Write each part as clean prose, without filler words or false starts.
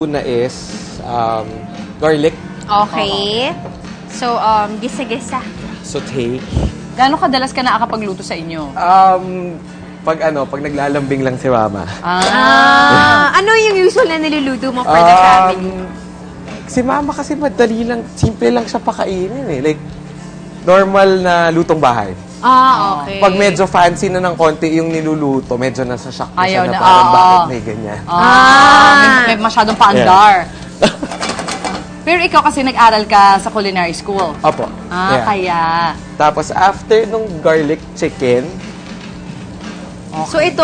Una is garlic. Okay. So, gisa-gisa. Saute. Gaano kadalas ka nakakapagluto sa inyo? Pag naglalambing lang si Mama. Ano yung usual na niluluto mo for the family? Si Mama kasi madali lang, simple lang siya pakainin eh. Like, normal na lutong bahay. Okay. Pag medyo fancy na ng konti yung niluluto, medyo nasa shock na siya Ayaw na na, parang bakit may ganyan. May masyadong paandar. Pero ikaw kasi nag-aral ka sa culinary school. Opo. Yeah. Kaya. Tapos after nung garlic chicken, So, ito,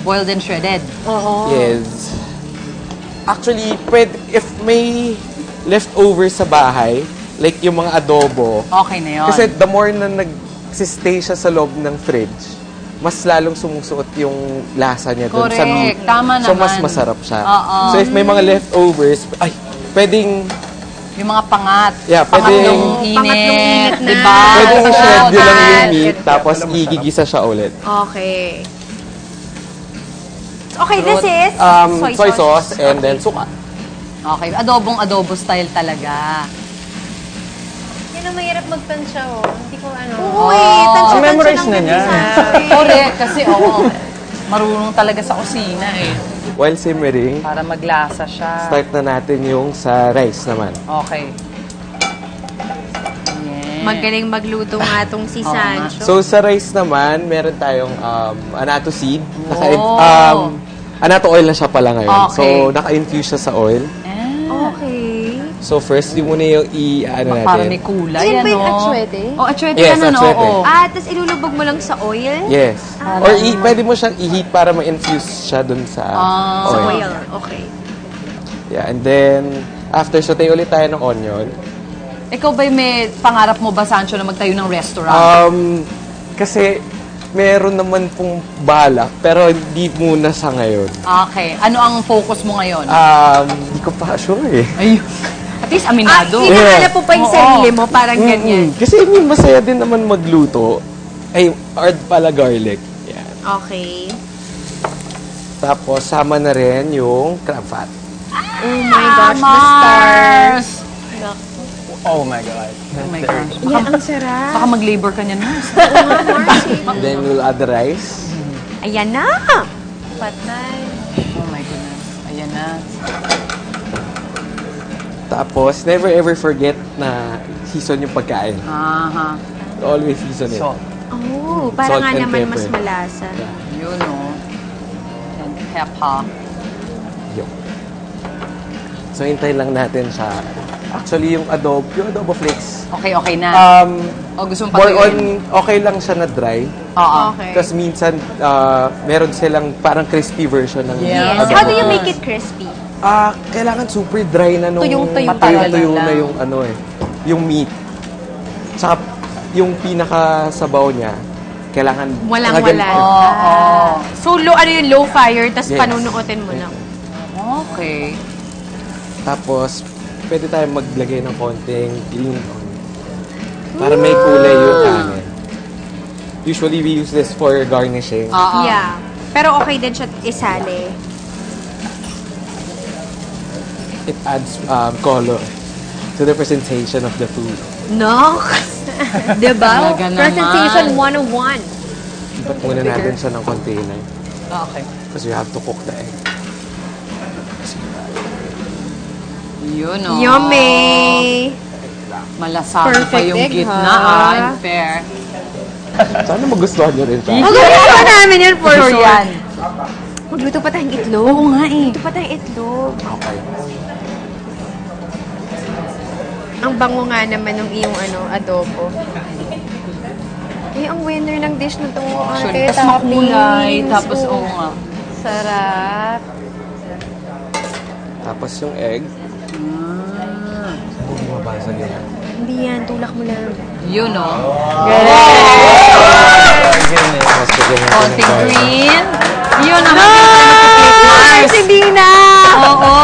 Boiled and shredded. yes. Actually, if may leftover sa bahay, like yung mga adobo, Okay na yun. kasi the more na nagsistay siya sa loob ng fridge, mas lalong sumusuot yung lasa niya doon sa meat. Correct. Tama So, naman. mas masarap siya. Oo. So, if may mga leftovers, pwedeng, Yung mga pangat. yeah, Pangatlong pwedeng, init. na. Diba? pwedeng Sa i-shred nyo lang yung sauce. meat, tapos igigisa siya ulit. Okay. Okay, this is Soy sauce and then suka. Okay. Adobo style talaga. Yan ang mahirap magtansya, oh. Hindi ko ano. Uy, tansya-tansya memorize lang na din niya. sa akin. Correct. Kasi, marunong talaga sa kusina eh. While simmering, Para maglasa siya. start na natin yung sa rice naman. Okay. Yeah. Magaling magluto nga tong si Sancho. So, sa rice naman, meron tayong anato seed. Anato oil na siya pala ngayon. Okay. So, naka-infuse siya sa oil. Okay. So, first, yung muna yung Para may natin. kulay, Yan ba yung ano? atsuete? Oh, atsuete Yes, yan, ano? atsuete. Oo. Tapos ilulubog mo lang sa oil? Yes. Or pwede mo siyang i-heat para ma-infuse siya dun sa Sa oil. oil. Okay. Yeah, and then, after saute ulit tayo ng onion. Ikaw ba may pangarap mo ba, Sancho, na magtayo ng restaurant? Kasi, meron naman pong balak, pero hindi muna sa ngayon. Okay. Ano ang focus mo ngayon? Hindi ko pa sure eh. Ayun. At least aminado. Hinahanap mo pa yung Oo. sarili mo, parang ganyan. Kasi yung masaya din naman magluto. Ay, hard pala garlic. Yan. Okay. Tapos, sama na rin yung crab fat. Oh my gosh, the stars. Oh my God. Oh my gosh. Yan, ang sarap. Baka mag-labor ka niyan, Mars. And then, we'll add the rice. Ayan na. Patay. Oh my goodness. Ayan na. Tapos, never ever forget na season yung pagkain. Aha. Always season it. Salt. Oh, para Salt nga and naman pepper. mas malasa. Yun, oh. And pepper. Yun. So, hintay lang natin siya. Actually, yung adobo flakes, Okay na. O gusto mong more patuyuin? on, okay lang siya na dry. Oo. Okay. Tapos minsan, meron silang parang crispy version ng Yes. Yes. adobo. How do you make it crispy? Kailangan super dry na nung Tuyong-tuyo tuyo lang. na yung ano eh, yung meat. Tsaka yung pinakasabaw niya, kailangan Walang-wala. ganito. Oo. So, ano yung low fire, tapos Yes. panunuotin mo lang. Okay. Tapos, pwede tayo maglagay ng konting green onion. Para may kulay yung kanin. Usually, we use this for garnishing. Oo. Yeah. Pero okay din siya isali. It adds color to the presentation of the food. No? Diba? Talaga naman. Presentation 101. Ibat muna natin siya ng container. Okay. Because you have to cook the egg. Yun, oh. Yummy! Malasado pa Perfect yung egg, gitna, ha? in fair. Sana magustuhan nyo rin siya. Magluto namin yan for Sure sure. yan. Magluto pa tayong itlog. Oo nga eh. Magluto pa tayong itlog. Okay. Ang bango nga naman ng iyong adobo. Eh, ang winner ng dish na to. Actually, tapos makulay, tapos oo nga. Sarap. Tapos yung egg. Hindi mabasag yan. Hindi yan, tulak mo lang. Yun, oh. Mas bigyan natin ng Konting garlic. green. Yun naman. Mars, hindi na! Oo.